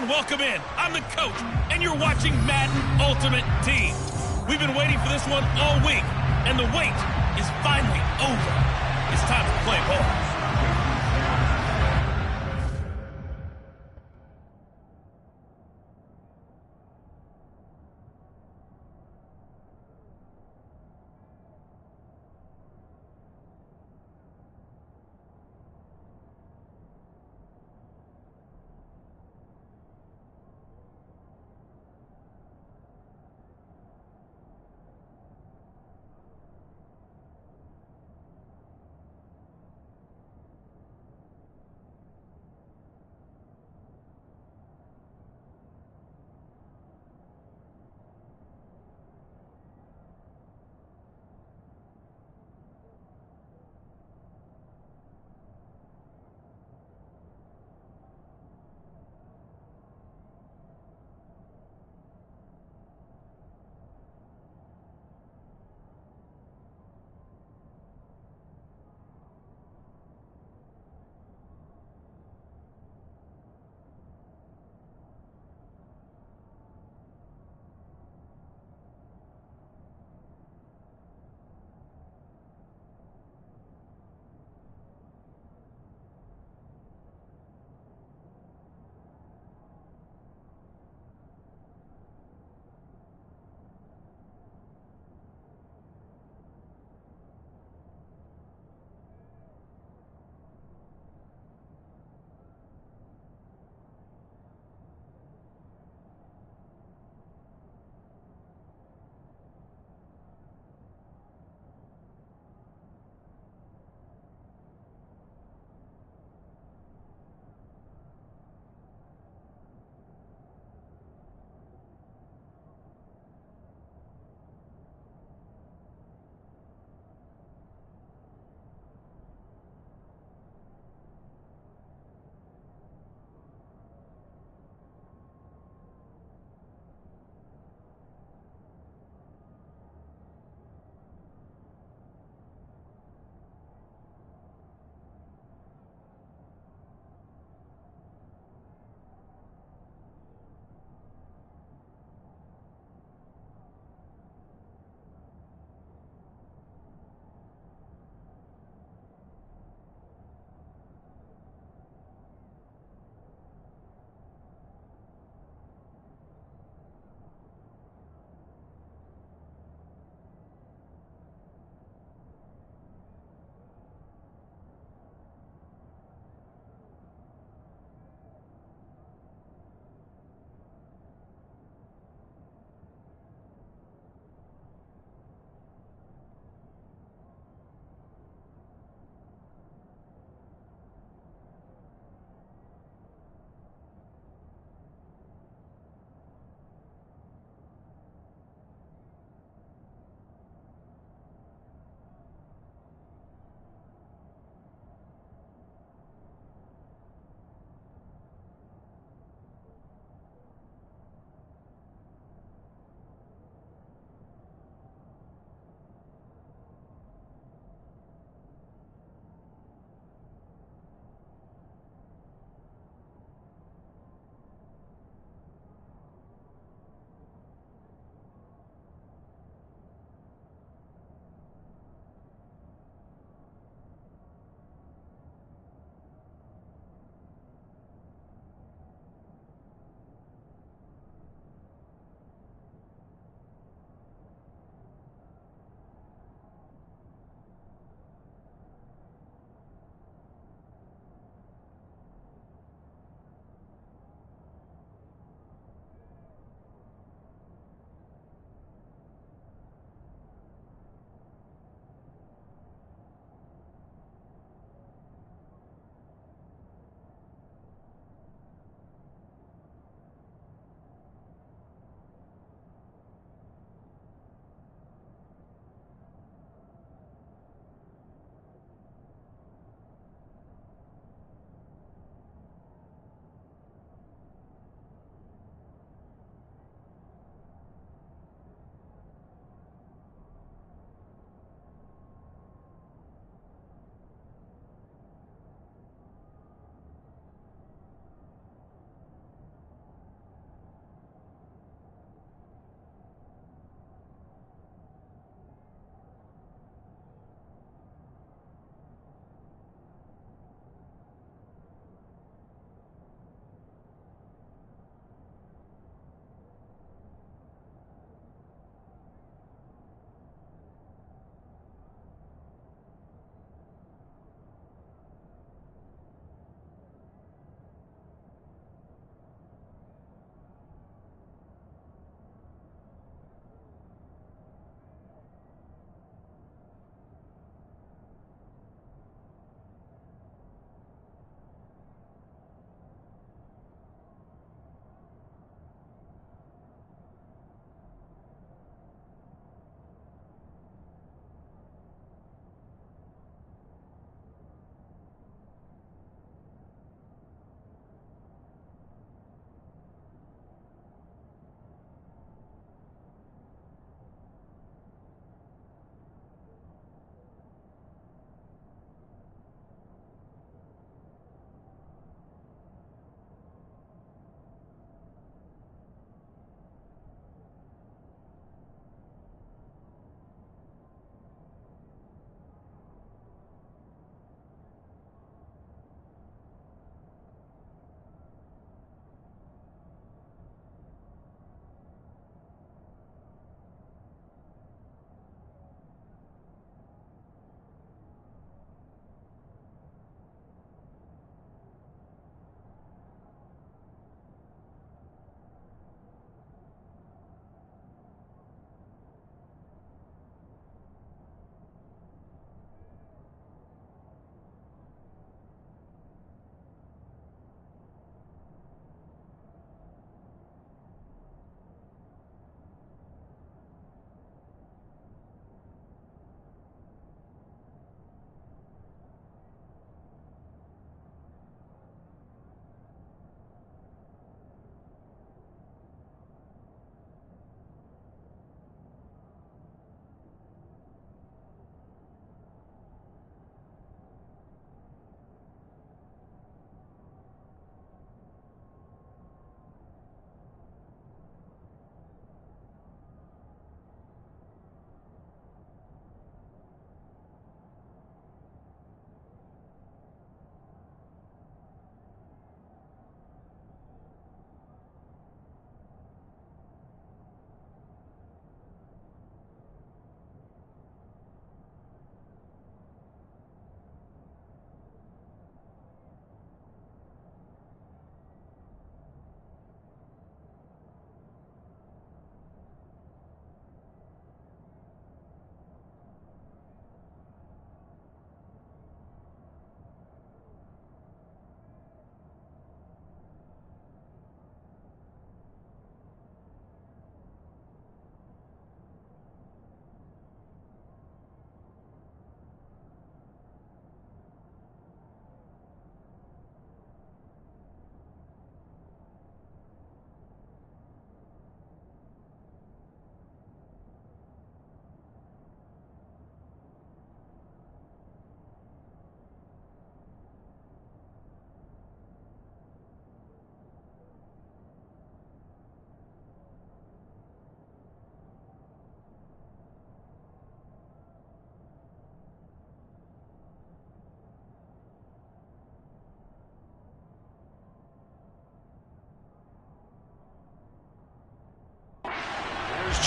welcome in. I'm the coach, and you're watching Madden Ultimate Team. We've been waiting for this one all week, and the wait is finally over. It's time to play ball.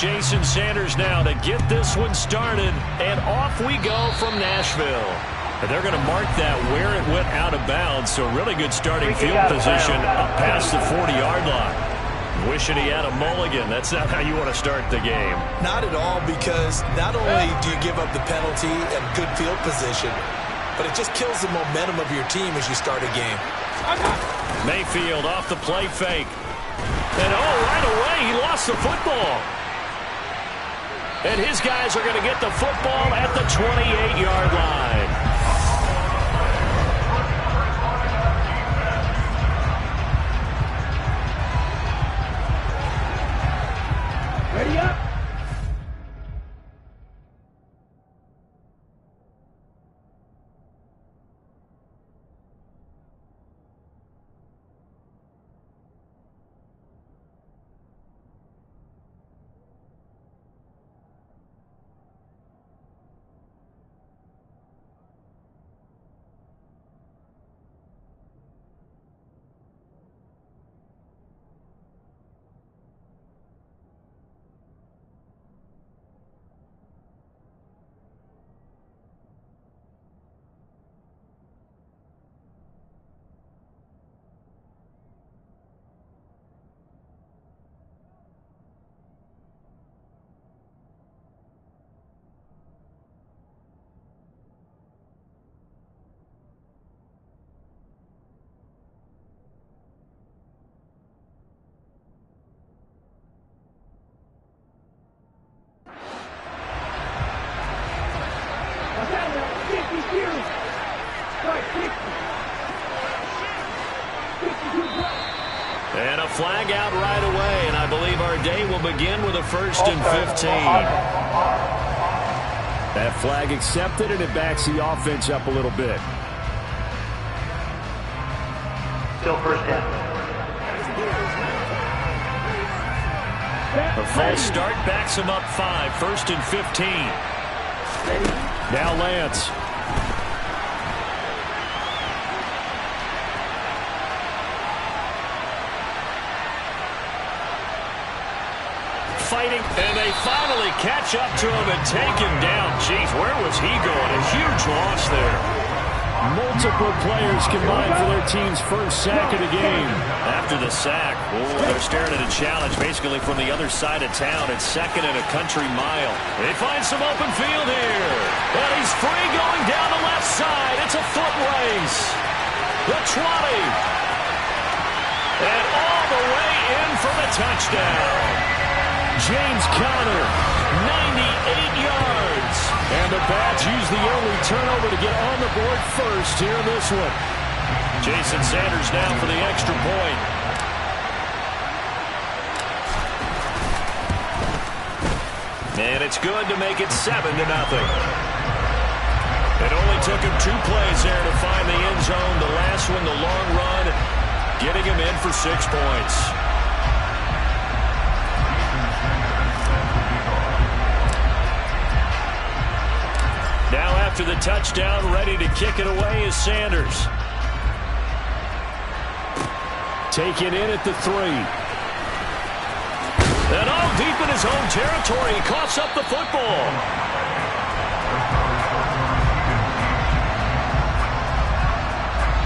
Jason Sanders now to get this one started, and off we go from Nashville. And they're going to mark that where it went out of bounds, so really good starting field position up past the 40-yard line. Wishing he had a mulligan. That's not how you want to start the game. Not at all, because not only do you give up the penalty and good field position, but it just kills the momentum of your team as you start a game. Mayfield off the play fake. And right away, he lost the football. And his guys are going to get the football at the 28-yard line. Ready up. And a flag out right away, and I believe our day will begin with a 1st and 15. That flag accepted, and it backs the offense up a little bit. Still first down. A false start backs him up 5, 1st and 15. Now Lance. Fighting, and they finally catch up to him and take him down. Jeez, where was he going? A huge loss there. Multiple players combined for their team's first sack of the game. After the sack, they're staring at a challenge basically from the other side of town. It's 2nd and a country mile. They find some open field here. And he's free going down the left side. It's a foot race. The 20. And all the way in for the touchdown. James Conner, 98 yards. And the Bats use the early turnover to get on the board first here in this one. Jason Sanders now for the extra point. And it's good to make it 7-0. It only took him 2 plays there to find the end zone. The last one, the long run, getting him in for 6 points. Now after the touchdown, ready to kick it away is Sanders. Taken in at the 3. And deep in his own territory, he coughs up the football.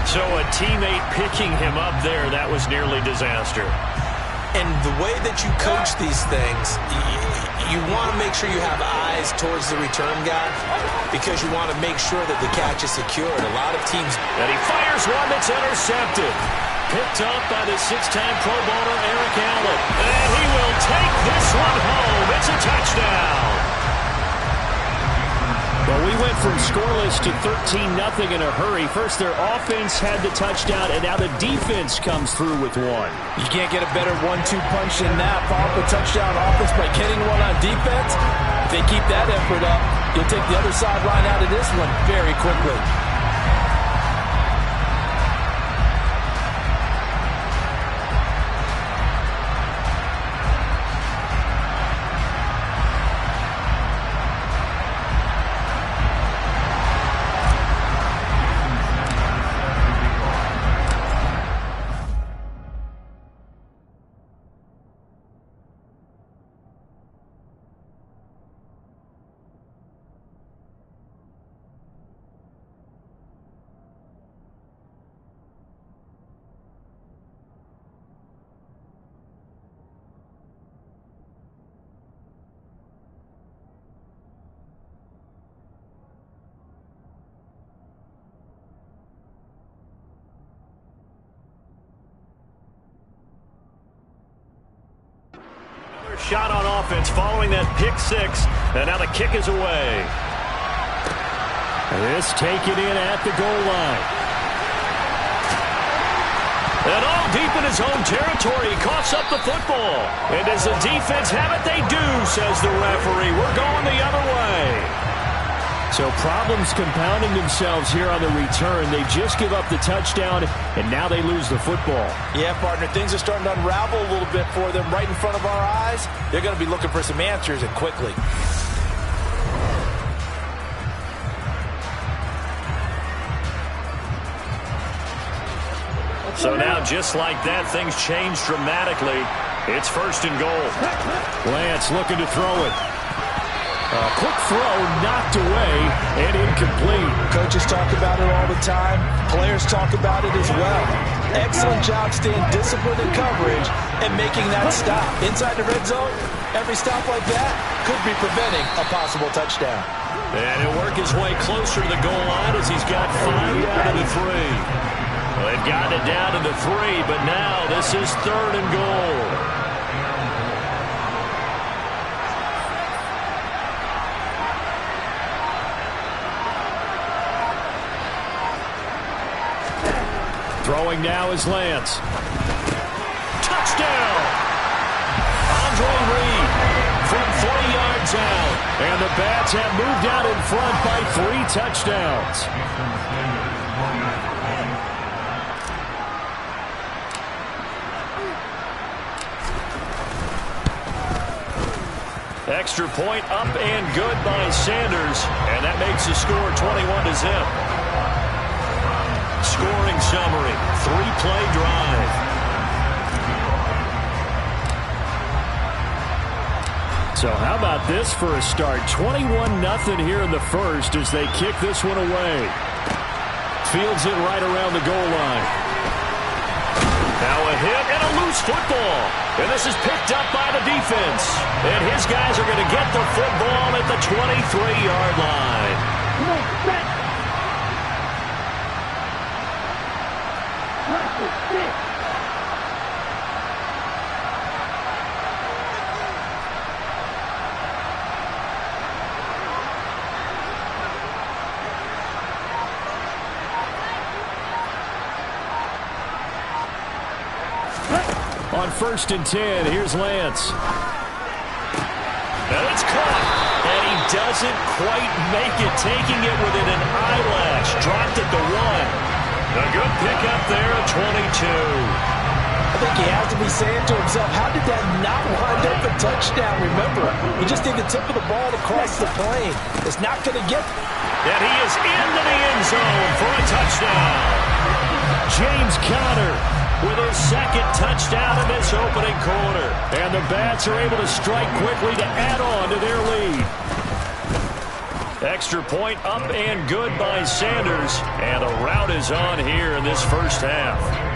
So a teammate picking him up there, that was nearly disaster. And the way that you coach these things, you want to make sure you have eyes towards the return guy because you want to make sure that the catch is secured. A lot of teams... And he fires one that's intercepted. Picked up by the 6-time Pro Bowler Eric Allen. And he will take this one home. It's a touchdown. Well, we went from scoreless to 13-0 in a hurry. First, their offense had the touchdown, and now the defense comes through with one. You can't get a better 1-2 punch than that. Follow up a touchdown offense by getting one on defense. If they keep that effort up, you'll take the other sideline out of this one very quickly. shot on offense following that pick six, and now the kick is away. This taken in at the goal line. And all deep in his own territory, he coughs up the football. And does the defense have it? They do, says the referee. We're going the other way. So problems compounding themselves here on the return. They just give up the touchdown, and now they lose the football. Yeah, partner, things are starting to unravel a little bit for them right in front of our eyes. They're going to be looking for some answers, and quickly. So now, just like that, things change dramatically. It's first and goal. Lance looking to throw it. A quick throw knocked away and incomplete. Coaches talk about it all the time. Players talk about it as well. Excellent job staying disciplined in coverage and making that stop. Inside the red zone, every stop like that could be preventing a possible touchdown. And he'll work his way closer to the goal line as he's got 5 out of the 3. Well, they've gotten it down to the 3, but now this is third and goal. Throwing now is Lance. Touchdown! Andre Reed from 3 yards out. And the Bats have moved out in front by 3 touchdowns. Extra point up and good by Sanders. And that makes the score 21-0. Scoring summary, 3-play drive. So how about this for a start? 21-0 here in the first as they kick this one away. Fields it right around the goal line. Now a hit and a loose football. And this is picked up by the defense. And his guys are going to get the football at the 23-yard line. Come on, back. On 1st and 10, here's Lance. And it's caught. And he doesn't quite make it, taking it within an eyelash. Dropped at the 1. A good pickup there at 22. I think he has to be saying to himself, how did that not wind up a touchdown? Remember, he just did the tip of the ball across the plane. It's not going to get. And he is into the end zone for a touchdown. James Conner with his 2nd touchdown in this opening quarter. And the Bats are able to strike quickly to add on to their lead. Extra point up and good by Sanders. And a rout is on here in this first half.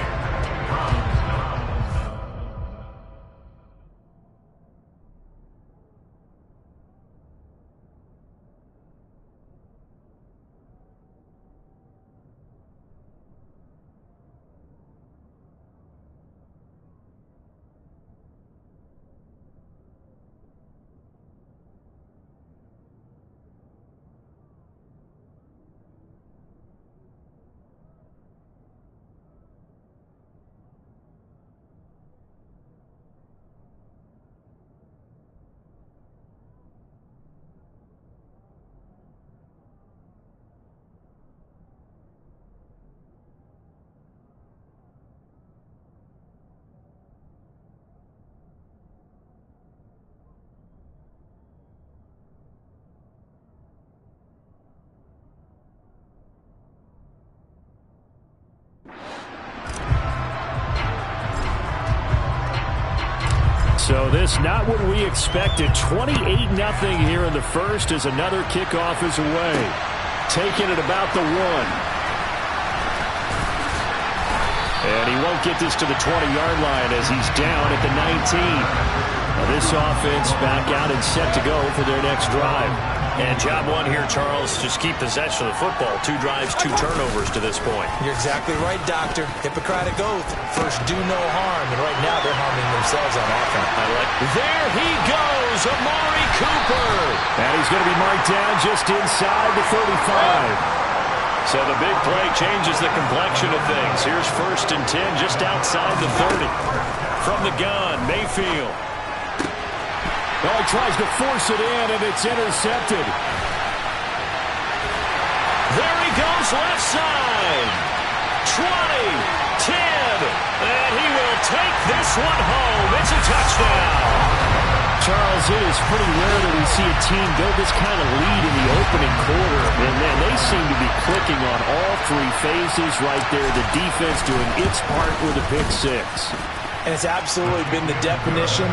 So this not what we expected. 28-0 here in the first as another kickoff is away. Taking it about the 1. And he won't get this to the 20-yard line as he's down at the 19. Now this offense back out and set to go for their next drive. And job one here, Charles, just keep possession of the football. 2 drives, 2 turnovers to this point. You're exactly right, Doctor. Hippocratic oath. First, do no harm. And right now, they're harming themselves on offense. There he goes, Amari Cooper. And he's going to be marked down just inside the 35. So the big play changes the complexion of things. Here's 1st and 10 just outside the 30. From the gun, Mayfield. Well, he tries to force it in, and it's intercepted. There he goes, left side. 20, 10, and he will take this one home. It's a touchdown. Charles, it is pretty rare that we see a team build this kind of lead in the opening quarter. And then they seem to be clicking on all 3 phases right there. The defense doing its part with a pick 6. And it's absolutely been the definition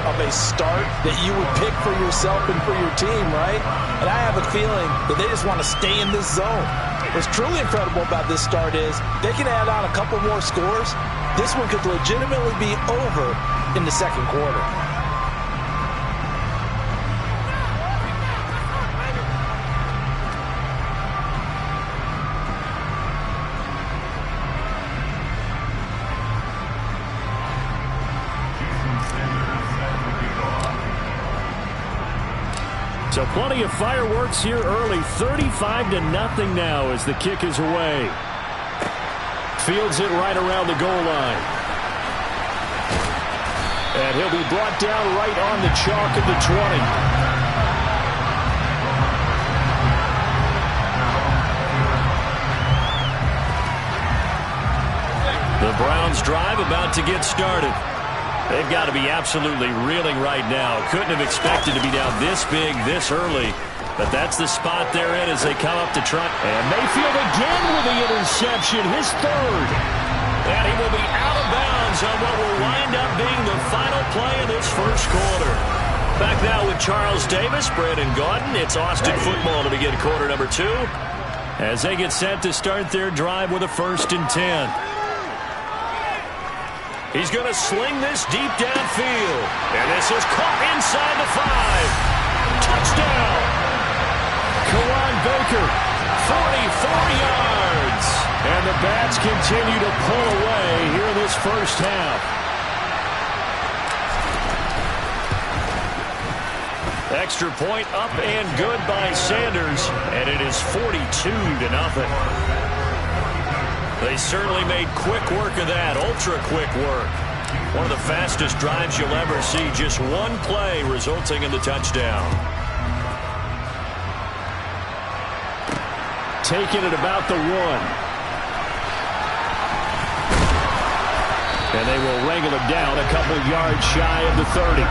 of a start that you would pick for yourself and for your team, right? And I have a feeling that they just want to stay in this zone. What's truly incredible about this start is they can add on a couple more scores. This one could legitimately be over in the second quarter. So plenty of fireworks here early. 35-0 now as the kick is away. Fields it right around the goal line. And he'll be brought down right on the chalk of the 20. The Browns drive about to get started. They've got to be absolutely reeling right now. Couldn't have expected to be down this big, this early. But that's the spot they're in as they come up to try. And Mayfield again with the interception, his 3rd. And he will be out of bounds on what will wind up being the final play of this first quarter. Back now with Charles Davis, Brandon Gaudin. It's Austin football to begin quarter number 2. As they get set to start their drive with a 1st and 10. He's going to sling this deep downfield. And this is caught inside the 5. Touchdown! Kawan Baker, 44 yards. And the Bats continue to pull away here in this first half. Extra point up and good by Sanders. And it is 42-0. They certainly made quick work of that, ultra-quick work. One of the fastest drives you'll ever see, just one play resulting in the touchdown. Taking it about the 1. And they will wrangle him down a couple yards shy of the 30.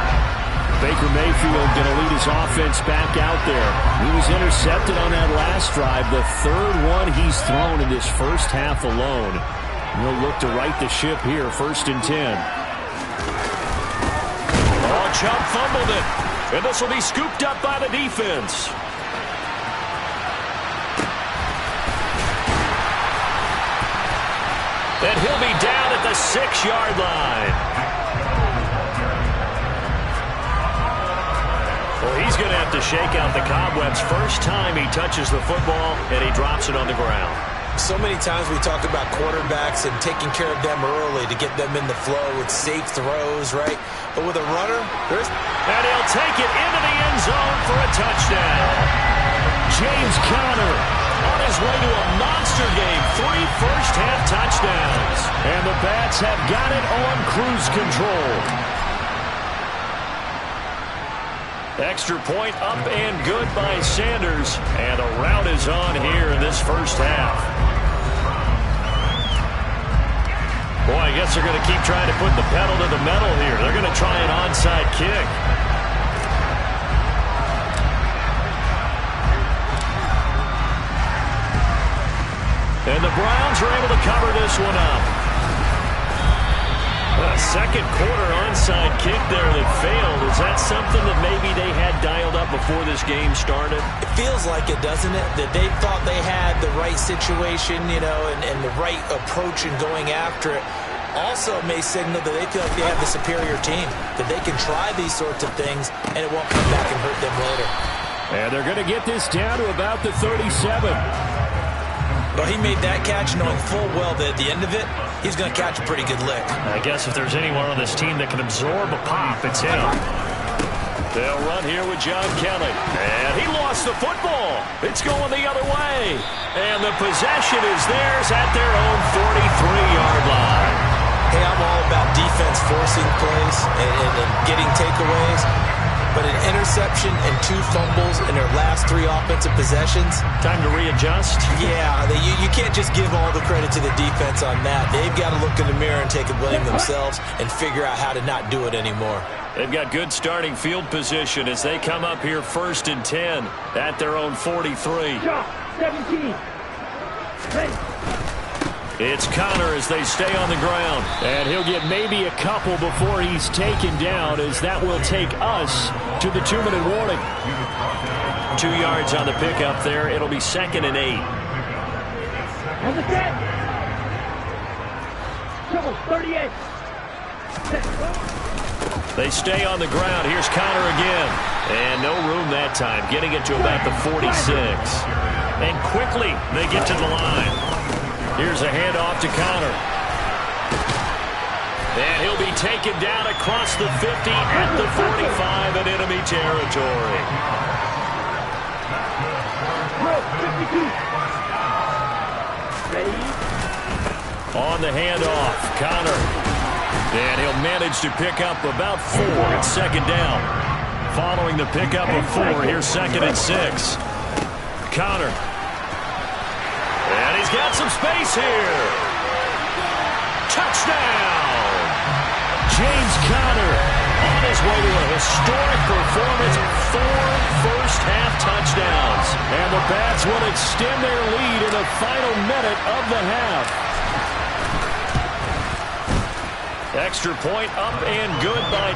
Baker Mayfield going to lead his offense back out there. He was intercepted on that last drive, the 3rd one he's thrown in this first half alone. He'll look to right the ship here, 1st and 10. Oh, Chubb fumbled it, and this will be scooped up by the defense. And he'll be down at the 6-yard line. Well, he's going to have to shake out the cobwebs first time he touches the football, and he drops it on the ground. So many times we talk about quarterbacks and taking care of them early to get them in the flow with safe throws, right? But with a runner, and he'll take it into the end zone for a touchdown. James Conner on his way to a monster game. 3 first-half touchdowns. And the Bats have got it on cruise control. Extra point up and good by Sanders. And a rout is on here in this first half. Boy, I guess they're going to keep trying to put the pedal to the metal here. They're going to try an onside kick. And the Browns are able to cover this one up. A second quarter onside kick there that failed. Is that something that maybe they had dialed up before this game started? It feels like it, doesn't it? That they thought they had the right situation, you know, and the right approach in going after it. Also may signal that they feel like they have the superior team, that they can try these sorts of things and it won't come back and hurt them later. And they're going to get this down to about the 37. Well, he made that catch knowing full well that at the end of it, he's going to catch a pretty good lick. I guess if there's anyone on this team that can absorb a pop, it's him. They'll run here with John Kelly. And he lost the football. It's going the other way. And the possession is theirs at their own 43-yard line. Hey, I'm all about defense forcing plays and getting takeaways. But an interception and 2 fumbles in their last 3 offensive possessions. Time to readjust. Yeah, you can't just give all the credit to the defense on that. They've got to look in the mirror and take a blame themselves and figure out how to not do it anymore. They've got good starting field position as they come up here 1st and 10 at their own 43. 17. It's Connor as they stay on the ground. And he'll get maybe a couple before he's taken down, as that will take us to the 2-minute warning. 2 yards on the pickup there. It'll be 2nd and 8. On the set. Trouble, 38. They stay on the ground. Here's Connor again. And no room that time, getting it to about the 46. And quickly they get to the line. Here's a handoff to Connor. And he'll be taken down across the 50 at the 45 in enemy territory. On the handoff, Connor. And he'll manage to pick up about 4 at 2nd down. Following the pickup of 4, here's 2nd and 6. Connor. And he's got some space here. Touchdown! James Conner on his way to a historic performance. 4 first-half touchdowns. And the Pats will extend their lead in the final minute of the half. Extra point up and good by...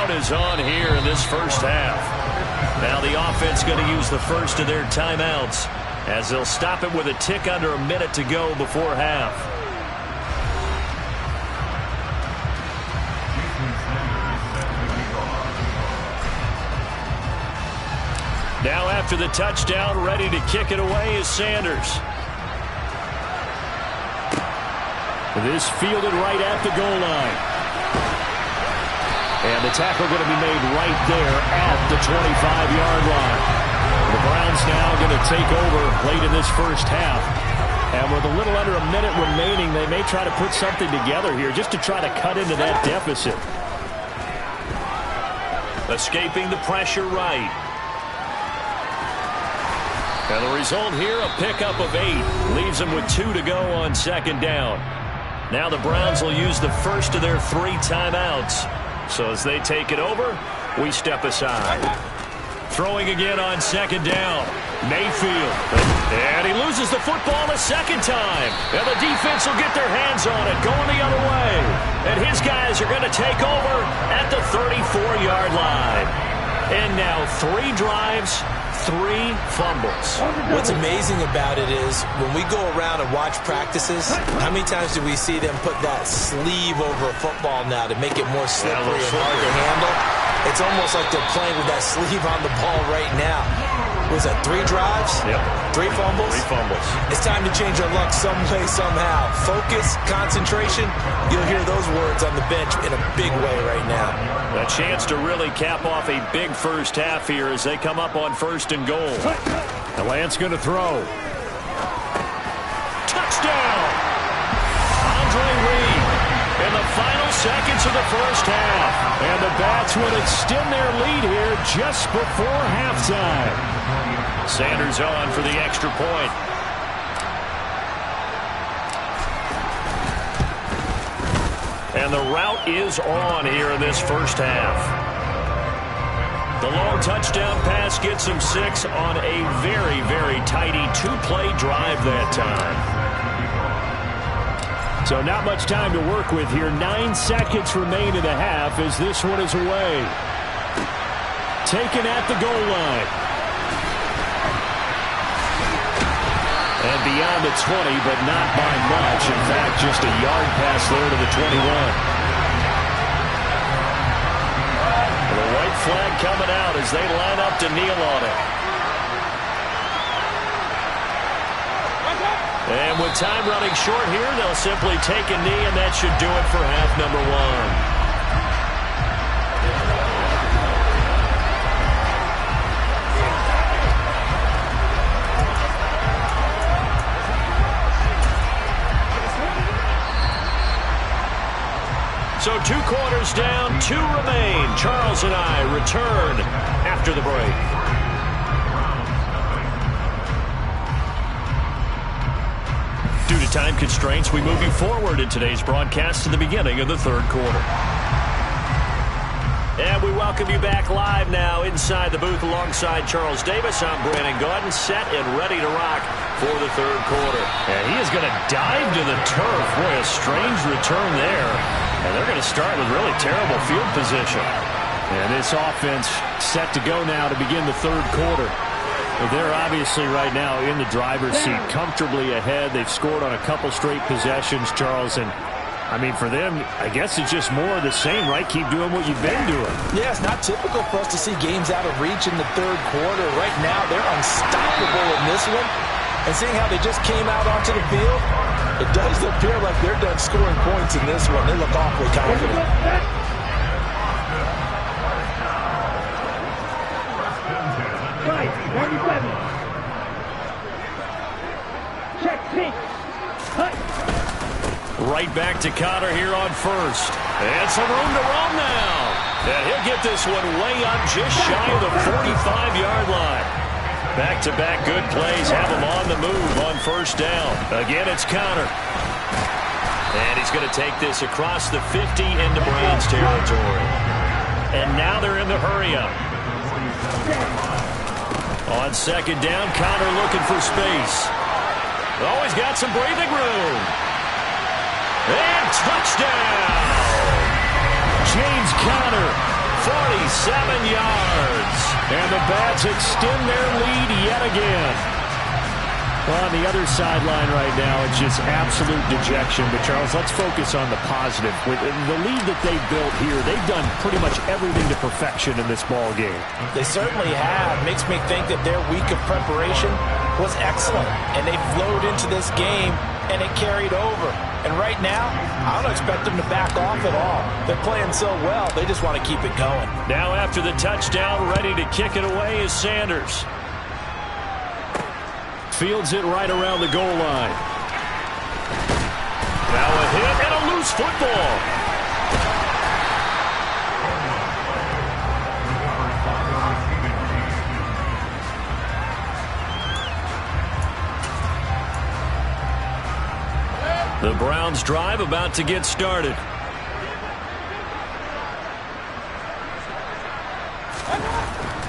timeout is on here in this first half. Now the offense going to use the first of their timeouts as they'll stop it with a tick under a minute to go before half. Now after the touchdown, ready to kick it away is Sanders. This fielded right at the goal line. And the tackle going to be made right there at the 25-yard line. The Browns now going to take over late in this first half. And with a little under a minute remaining, they may try to put something together here just to try to cut into that deficit. Escaping the pressure right. And the result here, a pickup of 8. Leaves them with 2 to go on second down. Now the Browns will use the first of their 3 timeouts. So as they take it over, we step aside. Throwing again on second down. Mayfield. And he loses the football a second time. And the defense will get their hands on it, going the other way. And his guys are going to take over at the 34-yard line. And now 3 drives, 3 fumbles. What's amazing about it is when we go around and watch practices, how many times do we see them put that sleeve over a football now to make it more slippery and hard to handle? It's almost like they're playing with that sleeve on the ball right now. Was that 3 drives? Yep. 3 fumbles? 3 fumbles. It's time to change our luck some way, somehow. Focus, concentration, you'll hear those words on the bench in a big way right now. A chance to really cap off a big first half here as they come up on 1st and goal. The Lance going to throw. Touchdown! Andre Reed in the final seconds of the first half. And the Bats will extend their lead here just before halftime. Sanders on for the extra point. And the route is on here in this first half. The long touchdown pass gets him 6 on a very, very tidy 2-play drive that time. So not much time to work with here. 9 seconds remain in the half as this one is away. Taken at the goal line. And beyond the 20, but not by much. In fact, just a yard pass there to the 21. The white flag coming out as they line up to kneel on it. And with time running short here, they'll simply take a knee, and that should do it for half number 1. So 2 quarters down, 2 remain. Charles and I return after the break. Due to time constraints, we move you forward in today's broadcast to the beginning of the 3rd quarter. And we welcome you back live now inside the booth alongside Charles Davis. I'm Brandon Gaudin, set and ready to rock for the 3rd quarter. And he is going to dive to the turf. Boy, a strange return there. And they're going to start with really terrible field position. And this offense set to go now to begin the 3rd quarter. They're obviously right now in the driver's seat, comfortably ahead. They've scored on a couple straight possessions, Charles. And, I mean, for them, I guess it's just more of the same, right? Keep doing what you've been doing. Yeah, it's not typical for us to see games out of reach in the 3rd quarter. Right now, they're unstoppable in this one. And seeing how they just came out onto the field, it does appear like they're done scoring points in this one. They look awfully confident. Right, 97. Check, pink. Cut. Right back to Connor here on 1st. And some room to roam now. And he'll get this one way up just shy of the 45-yard line. Back-to-back good plays have him on the move on 1st down. Again, it's Connor. And he's going to take this across the 50 into Browns territory. And now they're in the hurry-up. On 2nd down, Connor looking for space. Oh, he's got some breathing room. And touchdown! James Conner 47 yards. And the Bats extend their lead yet again. Well, on the other sideline right now, it's just absolute dejection. But, Charles, let's focus on the positive. With the lead that they've built here, they've done pretty much everything to perfection in this ball game. They certainly have. Makes me think that their week of preparation was excellent. And they flowed into this game, and it carried over. And right now, I don't expect them to back off at all. They're playing so well, they just want to keep it going. Now after the touchdown, ready to kick it away is Sanders. Fields it right around the goal line. Now a hit and a loose football. The Browns drive about to get started.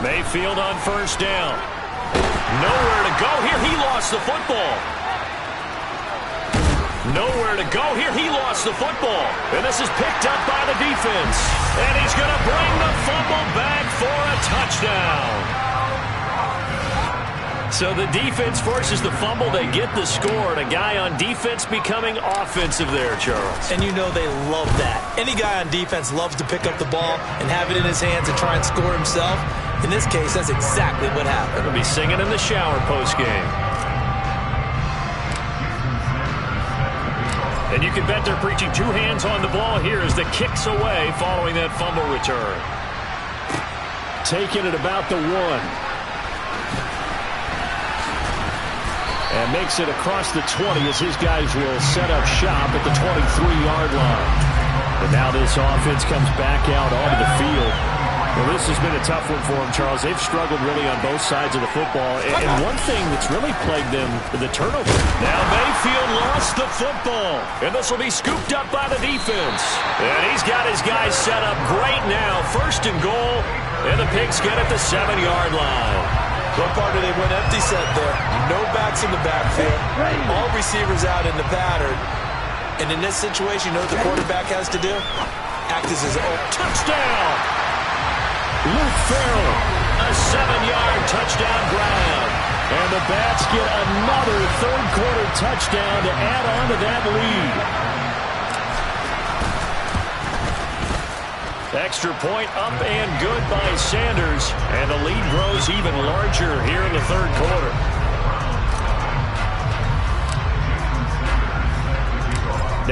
Mayfield on first down. Nowhere to go here. He lost the football. Nowhere to go here. He lost the football. And this is picked up by the defense. And he's going to bring the fumble back for a touchdown. So the defense forces the fumble. They get the score. And a guy on defense becoming offensive there, Charles. And you know they love that. Any guy on defense loves to pick up the ball and have it in his hands and try and score himself. In this case, that's exactly what happened. He'll be singing in the shower post-game. And you can bet they're preaching two hands on the ball here as the kick's away following that fumble return. Taking it about the 1. And makes it across the 20 as his guys will set up shop at the 23-yard line. And now this offense comes back out onto the field. Well, this has been a tough one for them, Charles. They've struggled really on both sides of the football. And one thing that's really plagued them, the turnover. Now Mayfield lost the football. And this will be scooped up by the defense. And he's got his guys set up great now. First and goal. And the Pigskin at the 7-yard line. What part do they went empty set there? No backs in the backfield. All receivers out in the pattern. And in this situation, you know what the quarterback has to do? Act as his own. Touchdown! Luke Farrell, a 7-yard touchdown grab. And the Bats get another third-quarter touchdown to add on to that lead. Extra point up and good by Sanders. And the lead grows even larger here in the third quarter.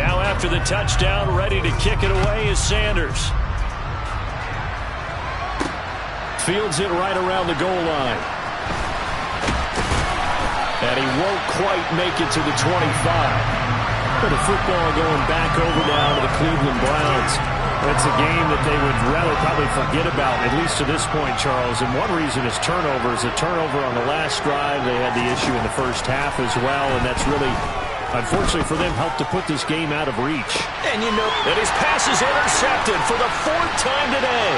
Now after the touchdown, ready to kick it away is Sanders. Fields it right around the goal line. And he won't quite make it to the 25. But the football going back over now to the Cleveland Browns. It's a game that they would rather probably forget about, at least to this point, Charles. And one reason is turnovers. A turnover on the last drive. They had the issue in the first half as well. And that's really, unfortunately for them, helped to put this game out of reach. And you know that his pass is intercepted for the 4th time today.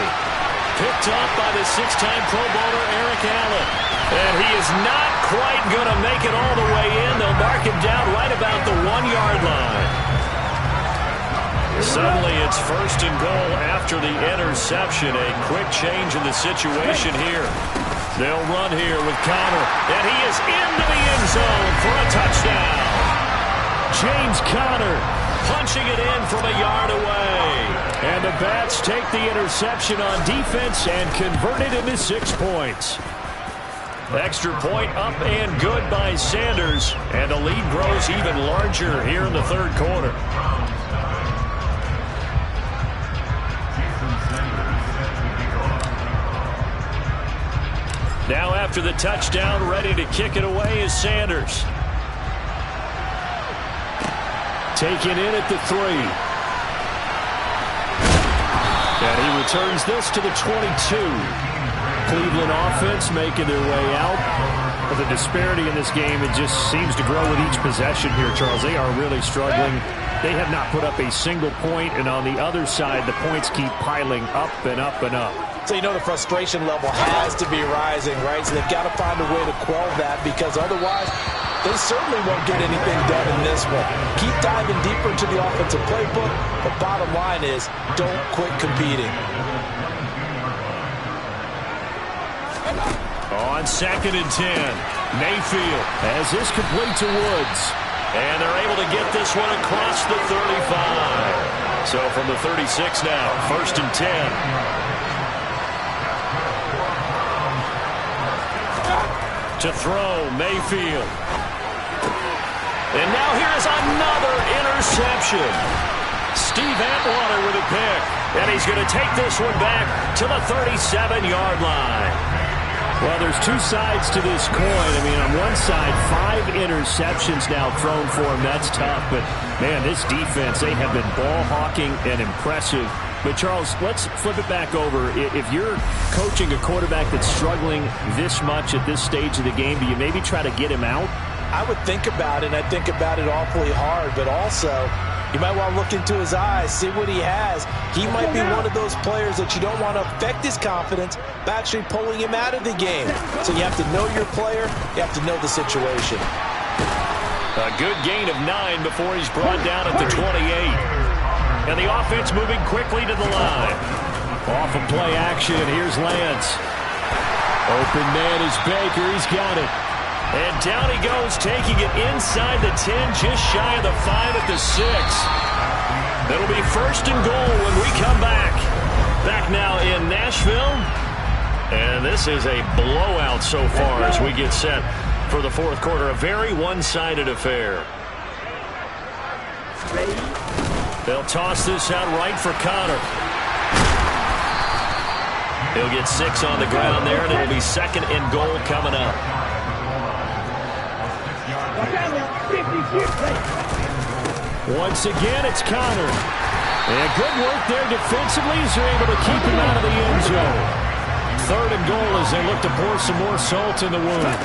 Picked up by the 6-time Pro Bowler Eric Allen. And he is not quite going to make it all the way in. They'll mark him down right about the 1-yard line. Suddenly it's first and goal after the interception. A quick change in the situation here. They'll run here with Conner. And he is into the end zone for a touchdown. James Conner punching it in from a yard away. And the Bats take the interception on defense and convert it into 6 points. Extra point up and good by Sanders. And the lead grows even larger here in the third quarter. Now after the touchdown, ready to kick it away is Sanders. Taken in at the 3. And he returns this to the 22. Cleveland offense making their way out. But the disparity in this game, it just seems to grow with each possession here, Charles. They are really struggling. They have not put up a single point, and on the other side, the points keep piling up and up and up. So you know the frustration level has to be rising, right? So they've got to find a way to quell that, because otherwise they certainly won't get anything done in this one. Keep diving deeper into the offensive playbook, but bottom line is don't quit competing. On 2nd and 10, Mayfield has this complete to Woods. And they're able to get this one across the 35. So from the 36 now, 1st and 10. To throw, Mayfield. And now here is another interception. Steve Atwater with a pick. And he's going to take this one back to the 37-yard line. Well, there's two sides to this coin. I mean, on one side, 5 interceptions now thrown for him. That's tough. But, man, this defense, they have been ball hawking and impressive. But, Charles, let's flip it back over. If you're coaching a quarterback that's struggling this much at this stage of the game, do you maybe try to get him out? I would think about it, and I think about it awfully hard. But also, you might want to look into his eyes, see what he has. He might be one of those players that you don't want to affect his confidence by actually pulling him out of the game. So you have to know your player. You have to know the situation. A good gain of 9 before he's brought down at the 28. And the offense moving quickly to the line. Off of play action, here's Lance. Open man is Baker. He's got it. And down he goes, taking it inside the 10, just shy of the 5 at the 6. It'll be 1st and goal when we come back. Back now in Nashville. And this is a blowout so far as we get set for the 4th quarter. A very one-sided affair. They'll toss this out right for Connor. He'll get 6 on the ground there, and it'll be 2nd and goal coming up. Once again, it's Connor. And good work there defensively as they're able to keep him out of the end zone. 3rd and goal as they look to pour some more salt in the wound.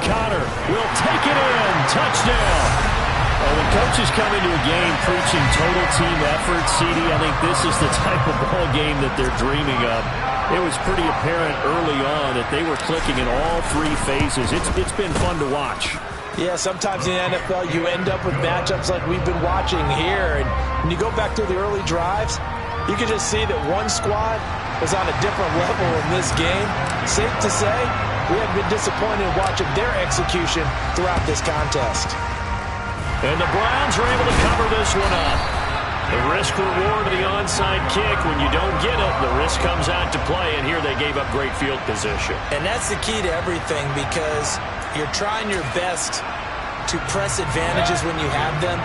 Connor will take it in. Touchdown. When coaches come into a game preaching total team effort, CD, I think this is the type of ball game that they're dreaming of. It was pretty apparent early on that they were clicking in all 3 phases. It's been fun to watch. Yeah, sometimes in the NFL you end up with matchups like we've been watching here. And when you go back to the early drives, you can just see that one squad was on a different level in this game. Safe to say, we have been disappointed in watching their execution throughout this contest. And the Browns are able to cover this one up. The risk reward of the onside kick, when you don't get it, the risk comes out to play, and here they gave up great field position. And that's the key to everything, because you're trying your best to press advantages when you have them,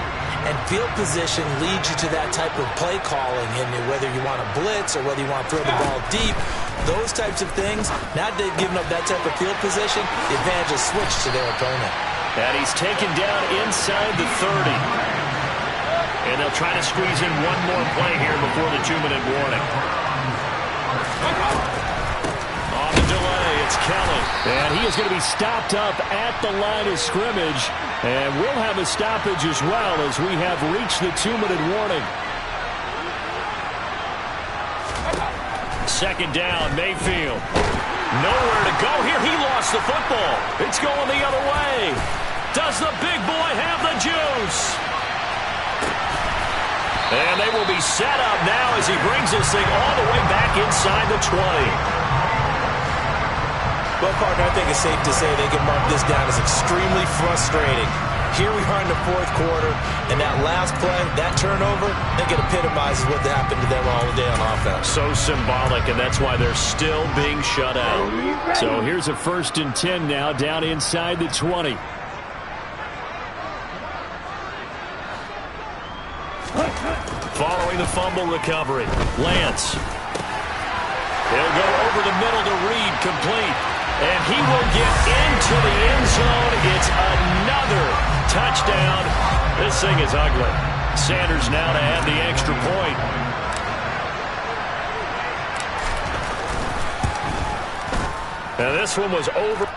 and field position leads you to that type of play calling, and whether you want to blitz or whether you want to throw the ball deep, those types of things. Now they've given up that type of field position, the advantage is switched to their opponent. And he's taken down inside the 30. And they'll try to squeeze in one more play here before the 2-minute warning. On the delay, it's Kelly. And he is going to be stopped up at the line of scrimmage. And we'll have a stoppage as well as we have reached the 2-minute warning. 2nd down, Mayfield. Nowhere to go here. He lost the football. It's going the other way. Does the big boy have the juice? And they will be set up now as he brings this thing all the way back inside the 20. Well, partner, I think it's safe to say they can mark this down as extremely frustrating. Here we are in the 4th quarter, and that last play, that turnover, I think it epitomizes what happened to them all day on offense. So symbolic, and that's why they're still being shut out. So here's a 1st and 10 now down inside the 20. Following the fumble recovery, Lance. He'll go over the middle to Reed, complete. And he will get into the end zone. It's another touchdown. This thing is ugly. Sanders now to add the extra point. And this one was over.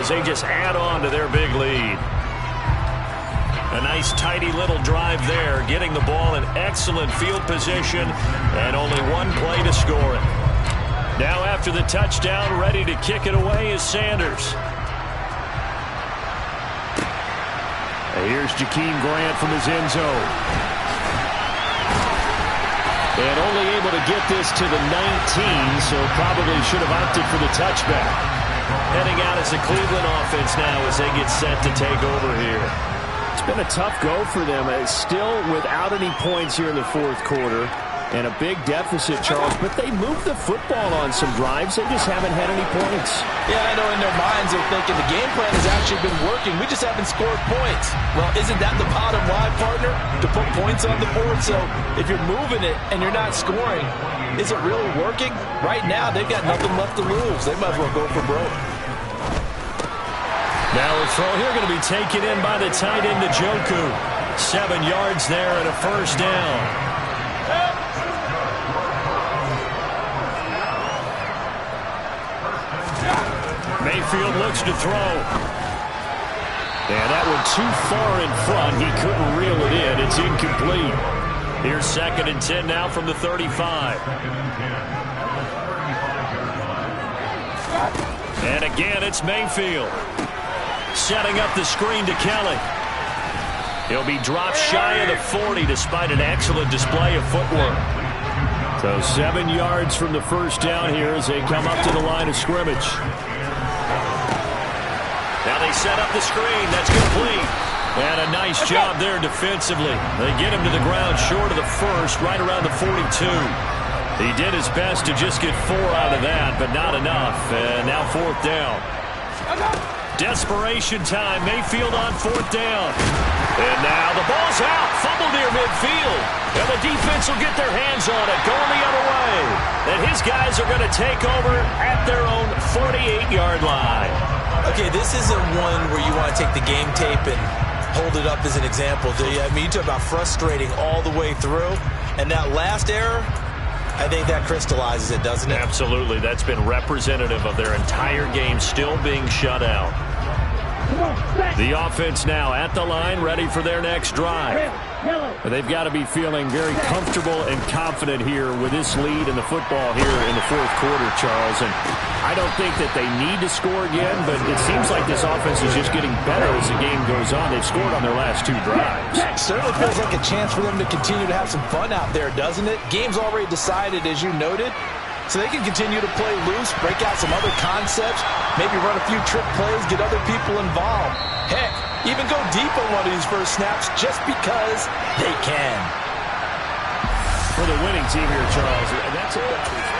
as they just add on to their big lead. A nice, tidy little drive there, getting the ball in excellent field position, and only one play to score it. Now after the touchdown, ready to kick it away is Sanders. Here's Jakeem Grant from his end zone. And only able to get this to the 19, so probably should have opted for the touchback. Heading out as the Cleveland offense now as they get set to take over here. It's been a tough go for them. It's still without any points here in the fourth quarter. And a big deficit, Charles. But they moved the football on some drives. They just haven't had any points. Yeah, I know in their minds they're thinking the game plan has actually been working. We just haven't scored points. Well, isn't that the bottom line, partner? To put points on the board. So if you're moving it and you're not scoring, is it really working? Right now, they've got nothing left to lose. They might as well go for broke. Now a throw here going to be taken in by the tight end Njoku. 7 yards there and a first down. Mayfield looks to throw. And that one too far in front. He couldn't reel it in. It's incomplete. Here's 2nd and 10 now from the 35. And again, it's Mayfield. Setting up the screen to Kelly. He'll be dropped shy of the 40 despite an excellent display of footwork. So 7 yards from the first down here as they come up to the line of scrimmage. Now they set up the screen. That's complete. And a nice job there defensively. They get him to the ground short of the first, right around the 42. He did his best to just get 4 out of that, but not enough. And now 4th down. Desperation time. Mayfield on 4th down. And now the ball's out. Fumble near midfield. And the defense will get their hands on it. Going the other way. And his guys are going to take over at their own 48-yard line. Okay, this isn't one where you want to take the game tape and hold it up as an example, do you? I mean, you talk about frustrating all the way through. And that last error, I think that crystallizes it, doesn't it? Absolutely. That's been representative of their entire game still being shut out. The offense now at the line, ready for their next drive. They've got to be feeling very comfortable and confident here with this lead in the football here in the fourth quarter, Charles. And I don't think that they need to score again, but it seems like this offense is just getting better as the game goes on. They've scored on their last 2 drives. It certainly feels like a chance for them to continue to have some fun out there, doesn't it? Game's already decided, as you noted. So they can continue to play loose, break out some other concepts, maybe run a few trick plays, get other people involved. Heck, even go deep on one of these first snaps just because they can. For the winning team here, Charles, that's about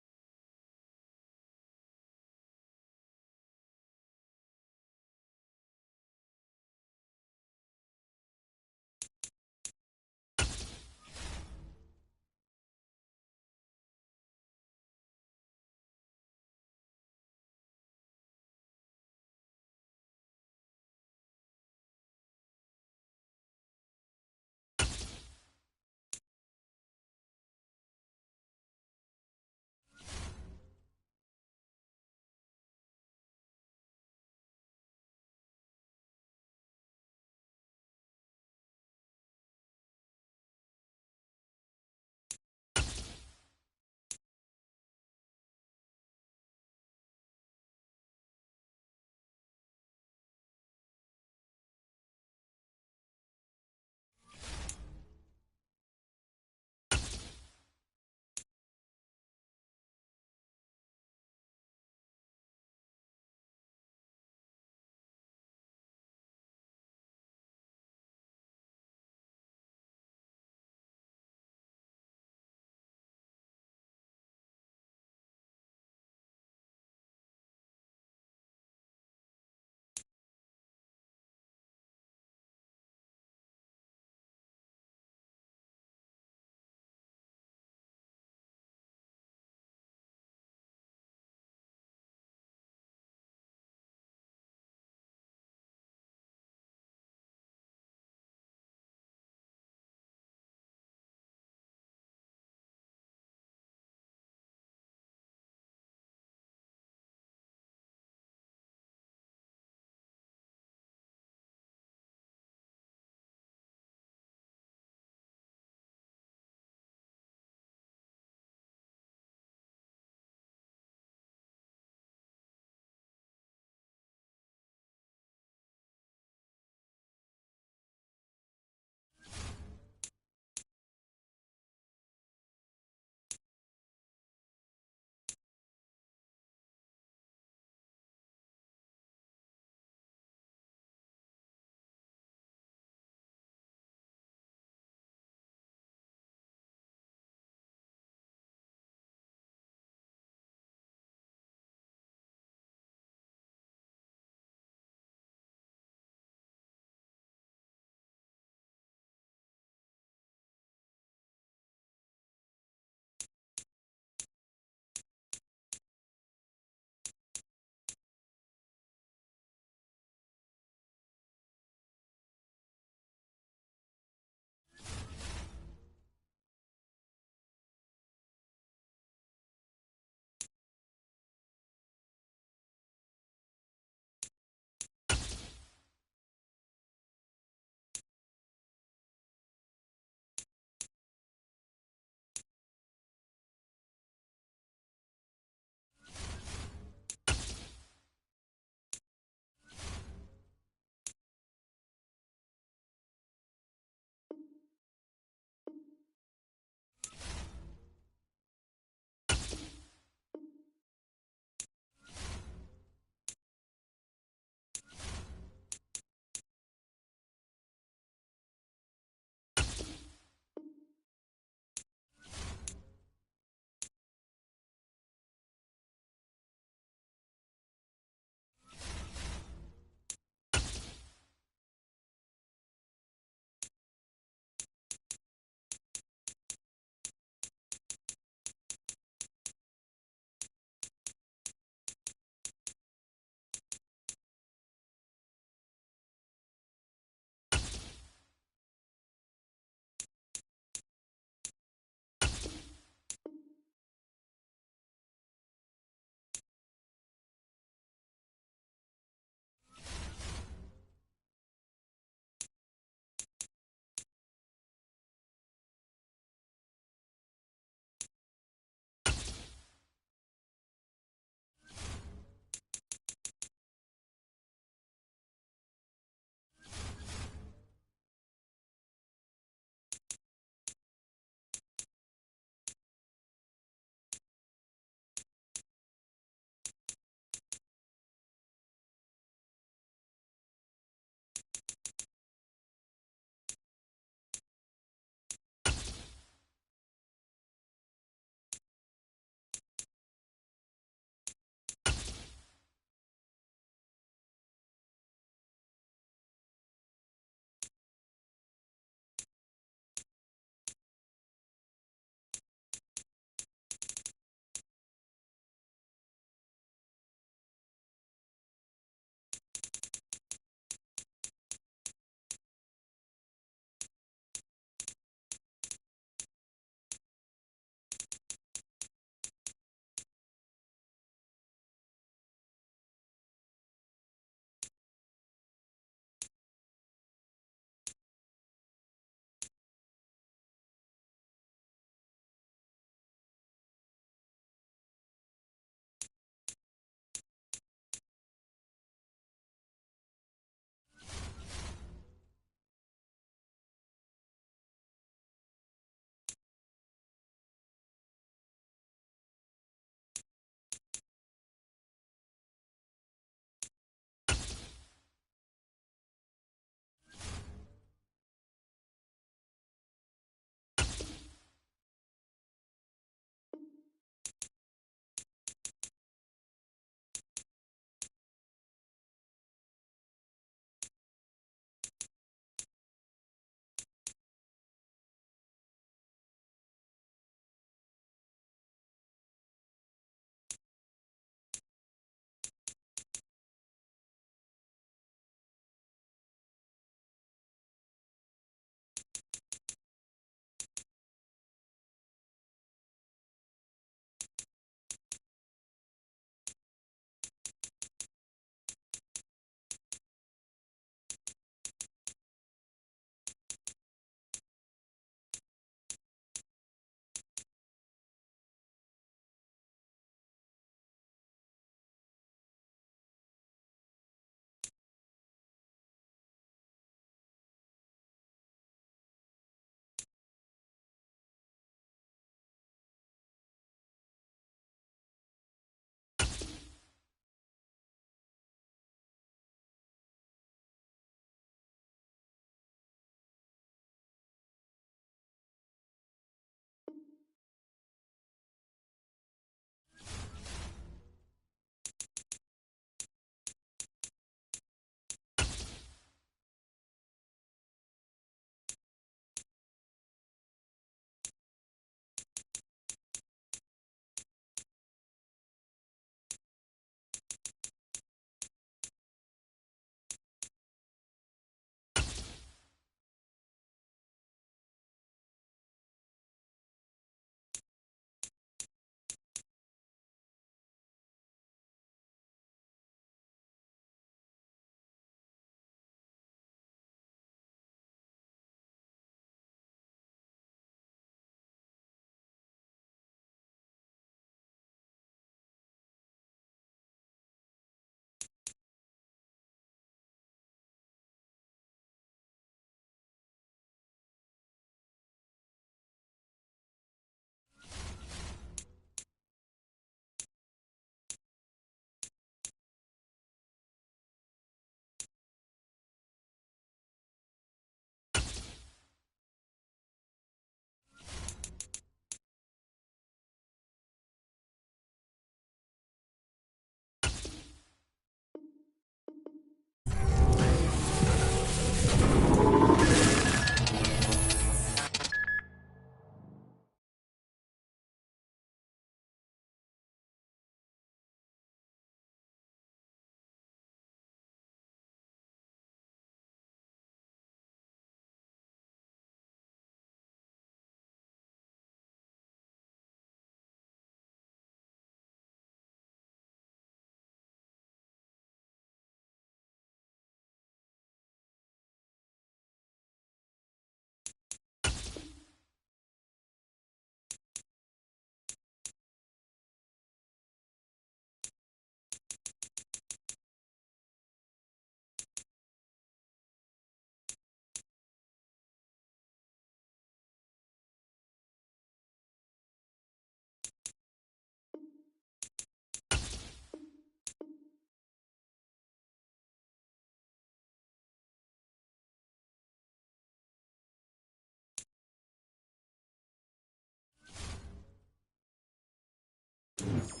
it.